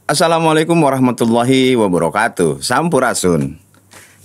Assalamualaikum warahmatullahi wabarakatuh. Sampurasun.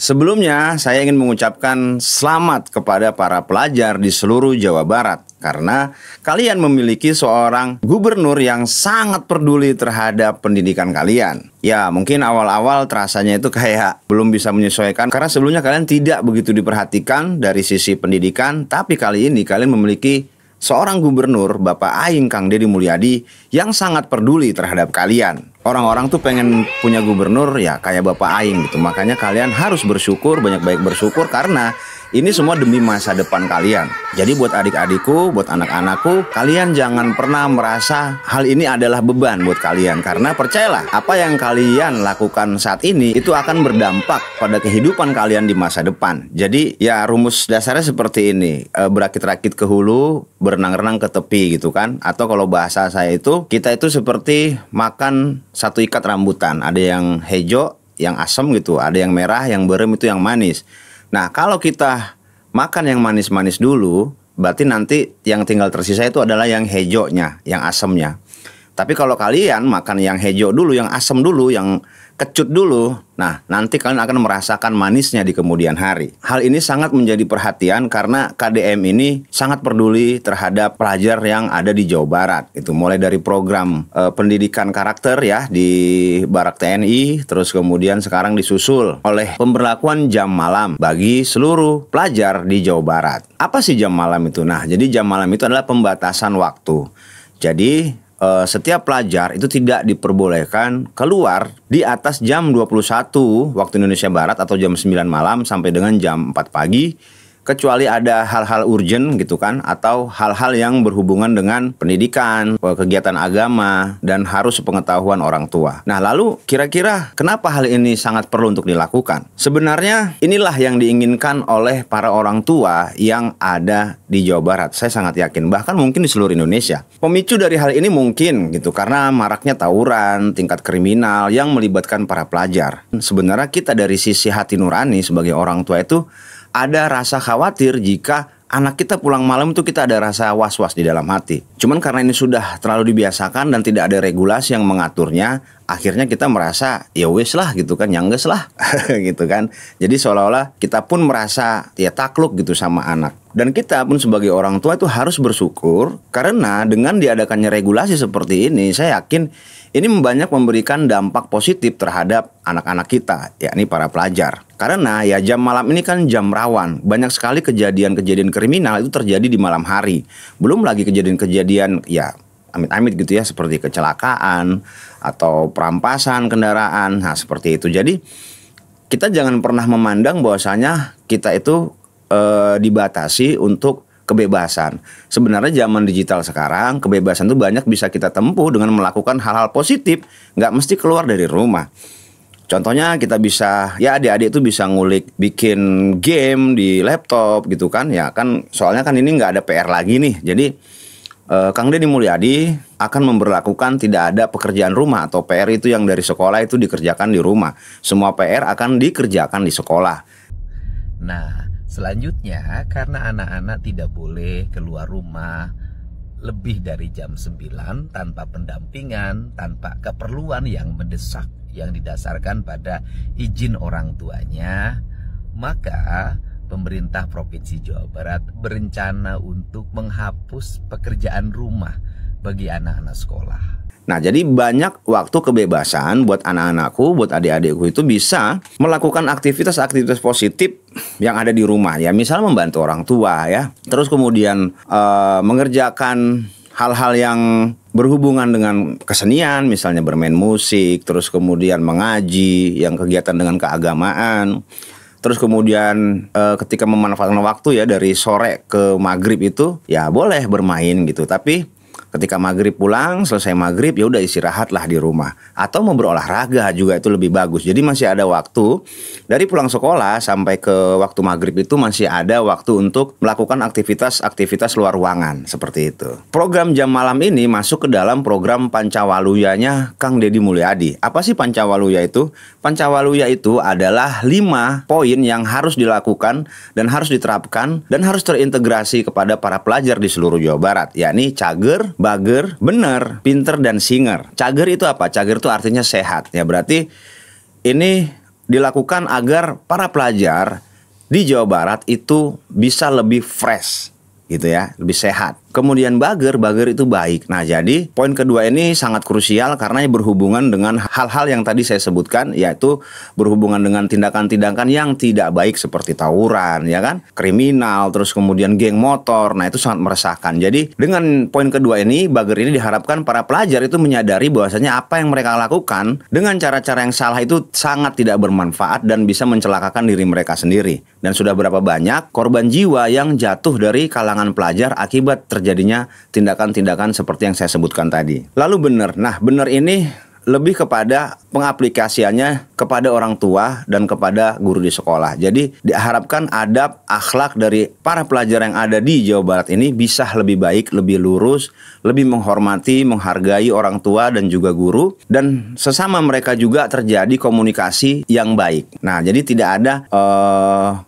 Sebelumnya saya ingin mengucapkan selamat kepada para pelajar di seluruh Jawa Barat karena kalian memiliki seorang gubernur yang sangat peduli terhadap pendidikan kalian. Ya, mungkin awal-awal terasanya itu kayak belum bisa menyesuaikan karena sebelumnya kalian tidak begitu diperhatikan dari sisi pendidikan, tapi kali ini kalian memiliki seorang gubernur, Bapak Aing Kang Deddy Mulyadi, yang sangat peduli terhadap kalian. Orang-orang tuh pengen punya gubernur ya kayak Bapak Aing gitu. Makanya kalian harus bersyukur, banyak-banyak bersyukur karena ini semua demi masa depan kalian. Jadi buat adik-adikku, buat anak-anakku, kalian jangan pernah merasa hal ini adalah beban buat kalian. Karena percayalah, apa yang kalian lakukan saat ini itu akan berdampak pada kehidupan kalian di masa depan. Jadi ya rumus dasarnya seperti ini, berakit-rakit ke hulu, berenang-renang ke tepi gitu kan. Atau kalau bahasa saya itu, kita itu seperti makan satu ikat rambutan. Ada yang hijau, yang asam gitu, ada yang merah, yang berem itu yang manis. Nah, kalau kita makan yang manis-manis dulu, berarti nanti yang tinggal tersisa itu adalah yang hijaunya, yang asamnya. Tapi kalau kalian makan yang hijau dulu, yang asam dulu, yang kecut dulu, nah nanti kalian akan merasakan manisnya di kemudian hari. Hal ini sangat menjadi perhatian karena KDM ini sangat peduli terhadap pelajar yang ada di Jawa Barat. Itu mulai dari program pendidikan karakter ya di Barak TNI, terus kemudian sekarang disusul oleh pemberlakuan jam malam bagi seluruh pelajar di Jawa Barat. Apa sih jam malam itu? Nah, jadi jam malam itu adalah pembatasan waktu. Jadi setiap pelajar itu tidak diperbolehkan keluar di atas jam 21 waktu Indonesia Barat atau jam 9 malam sampai dengan jam 4 pagi, kecuali ada hal-hal urgent gitu kan, atau hal-hal yang berhubungan dengan pendidikan, kegiatan agama, dan harus sepengetahuan orang tua. Nah, lalu kira-kira kenapa hal ini sangat perlu untuk dilakukan? Sebenarnya inilah yang diinginkan oleh para orang tua yang ada di Jawa Barat. Saya sangat yakin, bahkan mungkin di seluruh Indonesia. Pemicu dari hal ini mungkin gitu karena maraknya tawuran, tingkat kriminal yang melibatkan para pelajar. Sebenarnya kita dari sisi hati nurani sebagai orang tua itu ada rasa khawatir jika anak kita pulang malam itu kita ada rasa was-was di dalam hati. Cuman karena ini sudah terlalu dibiasakan dan tidak ada regulasi yang mengaturnya, akhirnya kita merasa ya wes lah gitu kan, nyangges lah gitu kan. Jadi seolah-olah kita pun merasa ya takluk gitu sama anak. Dan kita pun sebagai orang tua itu harus bersyukur karena dengan diadakannya regulasi seperti ini, saya yakin ini banyak memberikan dampak positif terhadap anak-anak kita, yakni para pelajar. Karena ya jam malam ini kan jam rawan. Banyak sekali kejadian-kejadian kriminal itu terjadi di malam hari. Belum lagi kejadian-kejadian ya amit-amit gitu ya, seperti kecelakaan atau perampasan kendaraan. Nah, seperti itu. Jadi kita jangan pernah memandang bahwasanya kita itu dibatasi untuk kebebasan. Sebenarnya zaman digital sekarang, kebebasan itu banyak bisa kita tempuh dengan melakukan hal-hal positif, nggak mesti keluar dari rumah. Contohnya kita bisa, ya adik-adik itu bisa ngulik, bikin game di laptop gitu kan, ya kan soalnya kan ini nggak ada PR lagi nih. Jadi Kang Deddy Mulyadi akan memberlakukan tidak ada pekerjaan rumah atau PR itu yang dari sekolah itu dikerjakan di rumah. Semua PR akan dikerjakan di sekolah. Nah, selanjutnya karena anak-anak tidak boleh keluar rumah lebih dari jam 9 tanpa pendampingan, tanpa keperluan yang mendesak yang didasarkan pada izin orang tuanya, maka pemerintah Provinsi Jawa Barat berencana untuk menghapus pekerjaan rumah bagi anak-anak sekolah. Nah, jadi banyak waktu kebebasan buat anak-anakku, buat adik-adikku itu bisa melakukan aktivitas-aktivitas positif yang ada di rumah. Ya, misal membantu orang tua ya. Terus kemudian mengerjakan hal-hal yang berhubungan dengan kesenian, misalnya bermain musik, terus kemudian mengaji, yang kegiatan dengan keagamaan. Terus kemudian ketika memanfaatkan waktu ya dari sore ke maghrib itu ya boleh bermain gitu. Tapi ketika maghrib pulang, selesai maghrib ya udah istirahatlah di rumah. Atau mau berolahraga juga itu lebih bagus. Jadi masih ada waktu dari pulang sekolah sampai ke waktu maghrib itu masih ada waktu untuk melakukan aktivitas-aktivitas luar ruangan seperti itu. Program jam malam ini masuk ke dalam program Pancawaluyanya Kang Deddy Mulyadi. Apa sih Pancawaluya itu? Pancawaluya itu adalah 5 poin yang harus dilakukan dan harus diterapkan dan harus terintegrasi kepada para pelajar di seluruh Jawa Barat, yakni cager, bager, bener, pinter, dan singer. Cager itu apa? Cager itu artinya sehat. Ya berarti ini dilakukan agar para pelajar di Jawa Barat itu bisa lebih fresh gitu ya, lebih sehat. Kemudian bager itu baik. Nah jadi poin kedua ini sangat krusial karena berhubungan dengan hal-hal yang tadi saya sebutkan, yaitu berhubungan dengan tindakan-tindakan yang tidak baik seperti tawuran, ya kan, kriminal, terus kemudian geng motor. Nah itu sangat meresahkan. Jadi dengan poin kedua ini, bager ini diharapkan para pelajar itu menyadari bahwasanya apa yang mereka lakukan dengan cara-cara yang salah itu sangat tidak bermanfaat dan bisa mencelakakan diri mereka sendiri. Dan sudah berapa banyak korban jiwa yang jatuh dari kalangan pelajar akibat terjadinya tindakan-tindakan seperti yang saya sebutkan tadi. Lalu benar. Nah, benar ini lebih kepada pengaplikasiannya kepada orang tua dan kepada guru di sekolah. Jadi diharapkan adab, akhlak dari para pelajar yang ada di Jawa Barat ini bisa lebih baik, lebih lurus, lebih menghormati, menghargai orang tua dan juga guru, dan sesama mereka juga terjadi komunikasi yang baik. Nah, jadi tidak ada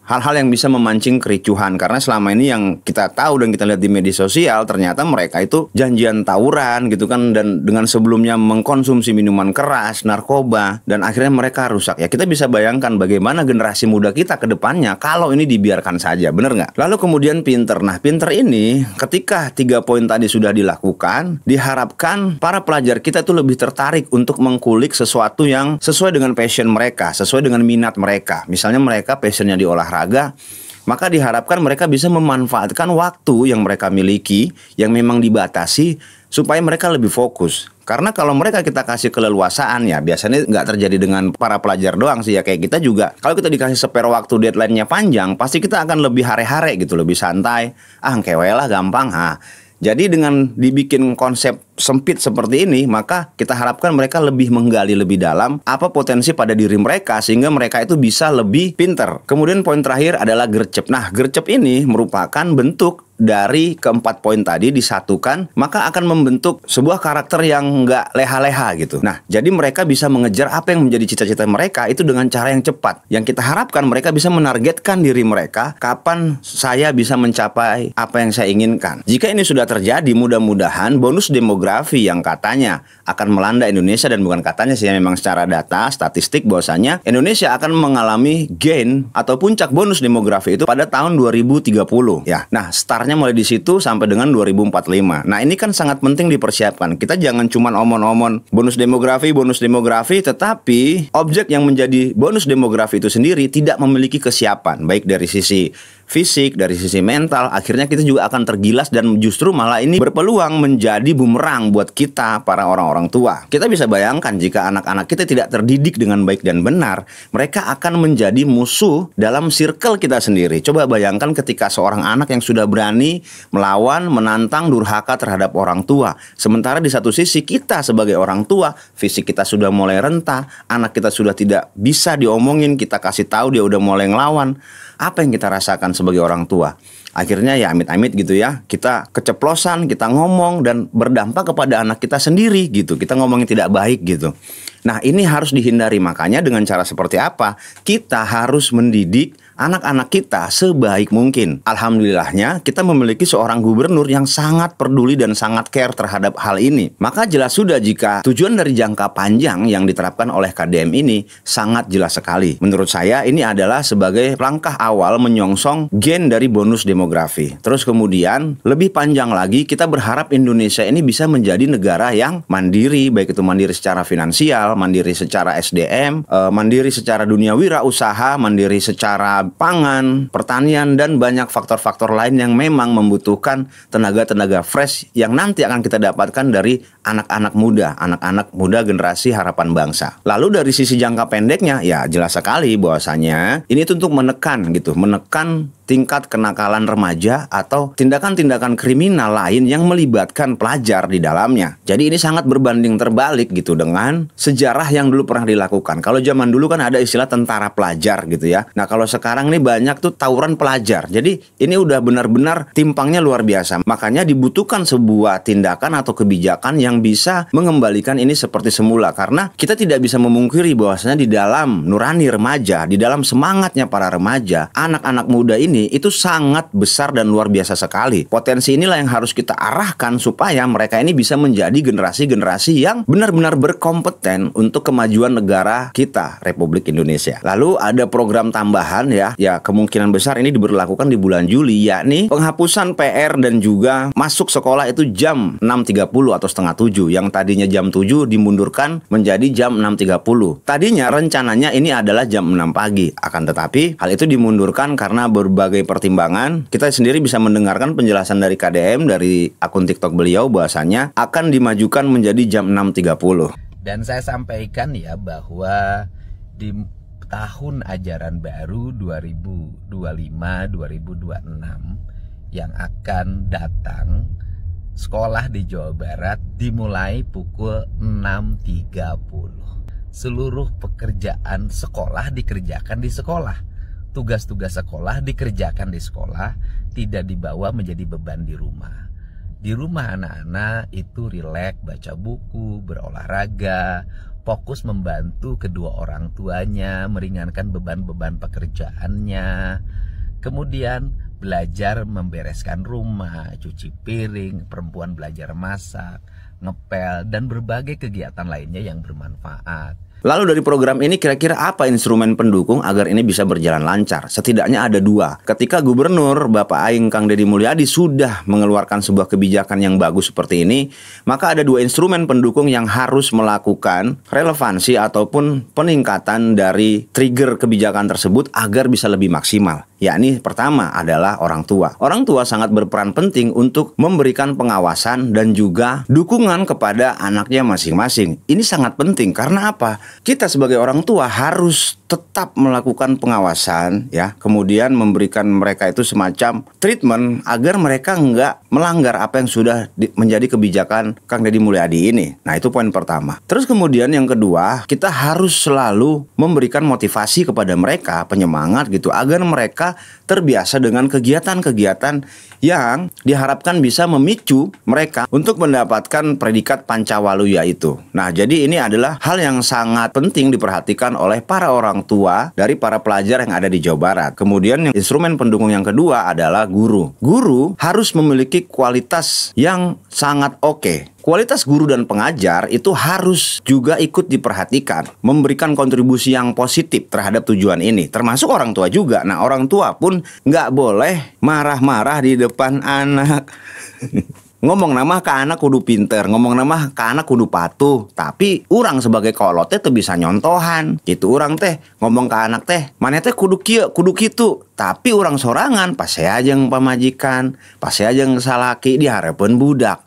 hal-hal yang bisa memancing kericuhan, karena selama ini yang kita tahu dan kita lihat di media sosial, ternyata mereka itu janjian tawuran gitu kan, dan dengan sebelumnya mengkonsumsi minuman keras, narkoba, dan akhirnya mereka rusak. Ya kita bisa bayangkan bagaimana generasi muda kita ke depannya kalau ini dibiarkan saja, bener nggak? Lalu kemudian pinter. Nah pinter ini ketika 3 poin tadi sudah dilakukan, diharapkan para pelajar kita itu lebih tertarik untuk mengkulik sesuatu yang sesuai dengan passion mereka, sesuai dengan minat mereka. Misalnya mereka passionnya di olahraga, maka diharapkan mereka bisa memanfaatkan waktu yang mereka miliki yang memang dibatasi supaya mereka lebih fokus. Karena kalau mereka kita kasih keleluasaan, ya biasanya nggak terjadi dengan para pelajar doang sih ya, kayak kita juga. Kalau kita dikasih spare waktu, deadline-nya panjang, pasti kita akan lebih hare-hare gitu, lebih santai. Kewe lah gampang. Jadi dengan dibikin konsep sempit seperti ini, maka kita harapkan mereka lebih menggali lebih dalam apa potensi pada diri mereka sehingga mereka itu bisa lebih pinter. Kemudian poin terakhir adalah gercep. Nah, gercep ini merupakan bentuk dari keempat poin tadi disatukan, maka akan membentuk sebuah karakter yang nggak leha-leha gitu. Nah, jadi mereka bisa mengejar apa yang menjadi cita-cita mereka itu dengan cara yang cepat. Yang kita harapkan mereka bisa menargetkan diri mereka, kapan saya bisa mencapai apa yang saya inginkan. Jika ini sudah terjadi, mudah-mudahan bonus demografi yang katanya akan melanda Indonesia, dan bukan katanya sih, memang secara data statistik bahwasanya Indonesia akan mengalami gain atau puncak bonus demografi itu pada tahun 2030 ya. Nah, mulai di situ sampai dengan 2045. Nah, ini kan sangat penting dipersiapkan. Kita jangan cuma omon-omon bonus demografi, tetapi objek yang menjadi bonus demografi itu sendiri tidak memiliki kesiapan, baik dari sisi fisik, dari sisi mental. Akhirnya kita juga akan tergilas dan justru malah ini berpeluang menjadi bumerang buat kita, para orang-orang tua. Kita bisa bayangkan jika anak-anak kita tidak terdidik dengan baik dan benar, mereka akan menjadi musuh dalam circle kita sendiri. Coba bayangkan ketika seorang anak yang sudah berani melawan, menantang, durhaka terhadap orang tua. Sementara di satu sisi kita sebagai orang tua, fisik kita sudah mulai rentah, anak kita sudah tidak bisa diomongin, kita kasih tahu dia udah mulai ngelawan. Apa yang kita rasakan sebagai orang tua? Akhirnya ya amit-amit gitu ya, kita keceplosan, kita ngomong dan berdampak kepada anak kita sendiri gitu. Kita ngomongin tidak baik gitu. Nah, ini harus dihindari. Makanya dengan cara seperti apa? Kita harus mendidik anak-anak kita sebaik mungkin. Alhamdulillahnya kita memiliki seorang gubernur yang sangat peduli dan sangat care terhadap hal ini. Maka jelas sudah jika tujuan dari jangka panjang yang diterapkan oleh KDM ini sangat jelas sekali. Menurut saya ini adalah sebagai langkah awal menyongsong gain dari bonus demografi. Terus kemudian lebih panjang lagi kita berharap Indonesia ini bisa menjadi negara yang mandiri, baik itu mandiri secara finansial, mandiri secara SDM, mandiri secara dunia wirausaha, mandiri secara pangan, pertanian, dan banyak faktor-faktor lain yang memang membutuhkan tenaga-tenaga fresh yang nanti akan kita dapatkan dari anak-anak muda generasi harapan bangsa. Lalu dari sisi jangka pendeknya, ya jelas sekali bahwasanya ini untuk menekan tingkat kenakalan remaja atau tindakan-tindakan kriminal lain yang melibatkan pelajar di dalamnya. Jadi ini sangat berbanding terbalik gitu dengan sejarah yang dulu pernah dilakukan. Kalau zaman dulu kan ada istilah tentara pelajar gitu ya. Nah, kalau sekarang ini banyak tuh tawuran pelajar. Jadi ini udah benar-benar timpangnya luar biasa. Makanya dibutuhkan sebuah tindakan atau kebijakan yang bisa mengembalikan ini seperti semula. Karena kita tidak bisa memungkiri bahwasanya di dalam nurani remaja, di dalam semangatnya para remaja, anak-anak muda ini ini itu sangat besar dan luar biasa sekali. Potensi inilah yang harus kita arahkan supaya mereka ini bisa menjadi generasi-generasi yang benar-benar berkompeten untuk kemajuan negara kita, Republik Indonesia. Lalu ada program tambahan ya kemungkinan besar ini diberlakukan di bulan Juli, yakni penghapusan PR dan juga masuk sekolah itu jam 6.30 atau setengah 7. Yang tadinya jam 7 dimundurkan menjadi jam 6.30. Tadinya rencananya ini adalah jam 6 pagi. Akan tetapi hal itu dimundurkan karena berbagai pertimbangan. Kita sendiri bisa mendengarkan penjelasan dari KDM dari akun TikTok beliau bahwasanya akan dimajukan menjadi jam 6.30. Dan saya sampaikan ya bahwa di tahun ajaran baru 2025-2026 yang akan datang, sekolah di Jawa Barat dimulai pukul 6.30. Seluruh pekerjaan sekolah dikerjakan di sekolah. Tugas-tugas sekolah dikerjakan di sekolah, tidak dibawa menjadi beban di rumah. Di rumah anak-anak itu rileks, baca buku, berolahraga, fokus membantu kedua orang tuanya, meringankan beban-beban pekerjaannya. Kemudian belajar membereskan rumah, cuci piring, perempuan belajar masak, ngepel, dan berbagai kegiatan lainnya yang bermanfaat. Lalu dari program ini kira-kira apa instrumen pendukung agar ini bisa berjalan lancar? Setidaknya ada 2. Ketika Gubernur Bapak Aing Kang Deddy Mulyadi sudah mengeluarkan sebuah kebijakan yang bagus seperti ini, maka ada 2 instrumen pendukung yang harus melakukan relevansi ataupun peningkatan dari trigger kebijakan tersebut agar bisa lebih maksimal. Yakni pertama adalah orang tua. Orang tua sangat berperan penting untuk memberikan pengawasan dan juga dukungan kepada anaknya masing-masing. Ini sangat penting karena apa? Kita sebagai orang tua harus tetap melakukan pengawasan ya, kemudian memberikan mereka itu semacam treatment agar mereka nggak melanggar apa yang sudah menjadi kebijakan Kang Deddy Mulyadi ini. Nah, itu poin pertama. Terus kemudian yang kedua, kita harus selalu memberikan motivasi kepada mereka, penyemangat gitu, agar mereka terbiasa dengan kegiatan-kegiatan yang diharapkan bisa memicu mereka untuk mendapatkan predikat Pancawaluya itu. Nah, jadi ini adalah hal yang sangat penting diperhatikan oleh para orang tua dari para pelajar yang ada di Jawa Barat. Kemudian instrumen pendukung yang kedua adalah guru. Guru harus memiliki kualitas yang sangat oke. Kualitas guru dan pengajar itu harus juga ikut diperhatikan, memberikan kontribusi yang positif terhadap tujuan ini, termasuk orang tua juga. Nah, orang tua pun nggak boleh marah-marah di depan anak. Ngomong nama ke anak kudu pinter, ngomong nama ke anak kudu patuh. Tapi orang sebagai kolot teh bisa nyontohan. Gitu orang teh ngomong ke anak teh, mana teh kudu kieu, kudu kitu. Tapi orang sorangan, pas saya ajeng pamajikan, pas saya ajeng salaki dihareupeun budak.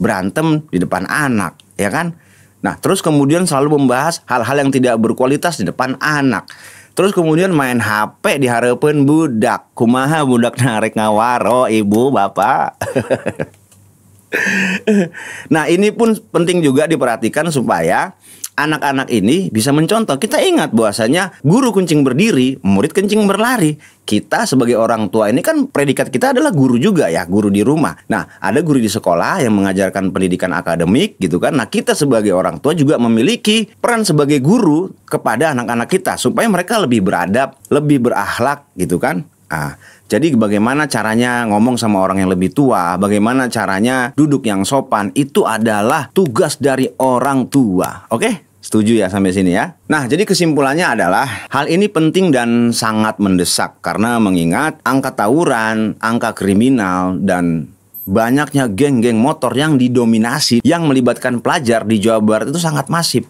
Berantem di depan anak, ya kan? Nah, terus kemudian selalu membahas hal-hal yang tidak berkualitas di depan anak. Terus kemudian main HP dihareupeun budak. Kumaha budak narek ngawaro ibu bapak. Nah, ini pun penting juga diperhatikan supaya anak-anak ini bisa mencontoh. Kita ingat bahwasanya guru kencing berdiri, murid kencing berlari. Kita sebagai orang tua ini kan predikat kita adalah guru juga ya, guru di rumah. Nah, ada guru di sekolah yang mengajarkan pendidikan akademik gitu kan. Nah, kita sebagai orang tua juga memiliki peran sebagai guru kepada anak-anak kita supaya mereka lebih beradab, lebih berakhlak gitu kan. Nah, jadi bagaimana caranya ngomong sama orang yang lebih tua, bagaimana caranya duduk yang sopan, itu adalah tugas dari orang tua. Oke? Setuju ya sampai sini ya? Nah, jadi kesimpulannya adalah hal ini penting dan sangat mendesak karena mengingat angka tawuran, angka kriminal, dan banyaknya geng-geng motor yang didominasi yang melibatkan pelajar di Jawa Barat itu sangat masif.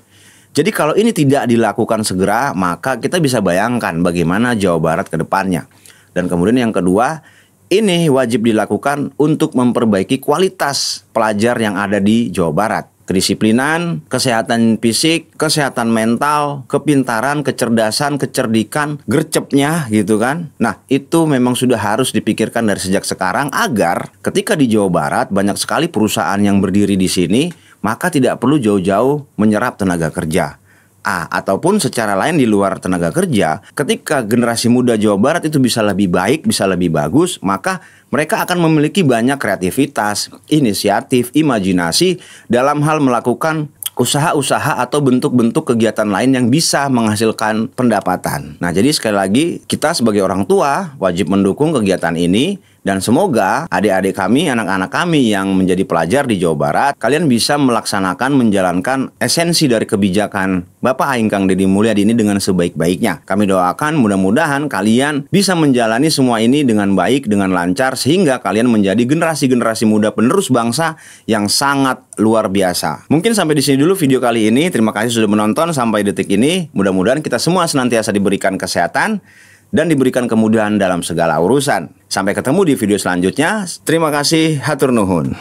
Jadi kalau ini tidak dilakukan segera, maka kita bisa bayangkan bagaimana Jawa Barat ke depannya. Dan kemudian yang kedua, ini wajib dilakukan untuk memperbaiki kualitas pelajar yang ada di Jawa Barat. Kedisiplinan, kesehatan fisik, kesehatan mental, kepintaran, kecerdasan, kecerdikan, gercepnya gitu kan. Nah, itu memang sudah harus dipikirkan dari sejak sekarang agar ketika di Jawa Barat banyak sekali perusahaan yang berdiri di sini, maka tidak perlu jauh-jauh menyerap tenaga kerja. Ataupun secara lain di luar tenaga kerja, ketika generasi muda Jawa Barat itu bisa lebih baik, bisa lebih bagus, maka mereka akan memiliki banyak kreativitas, inisiatif, imajinasi dalam hal melakukan usaha-usaha atau bentuk-bentuk kegiatan lain yang bisa menghasilkan pendapatan. Nah, jadi sekali lagi kita sebagai orang tua wajib mendukung kegiatan ini. Dan semoga adik-adik kami, anak-anak kami yang menjadi pelajar di Jawa Barat, kalian bisa melaksanakan, menjalankan esensi dari kebijakan Bapak Aing Kang Deddy Mulyadi ini dengan sebaik-baiknya. Kami doakan mudah-mudahan kalian bisa menjalani semua ini dengan baik, dengan lancar, sehingga kalian menjadi generasi-generasi muda penerus bangsa yang sangat luar biasa. Mungkin sampai di sini dulu video kali ini. Terima kasih sudah menonton sampai detik ini. Mudah-mudahan kita semua senantiasa diberikan kesehatan dan diberikan kemudahan dalam segala urusan. Sampai ketemu di video selanjutnya. Terima kasih, hatur nuhun.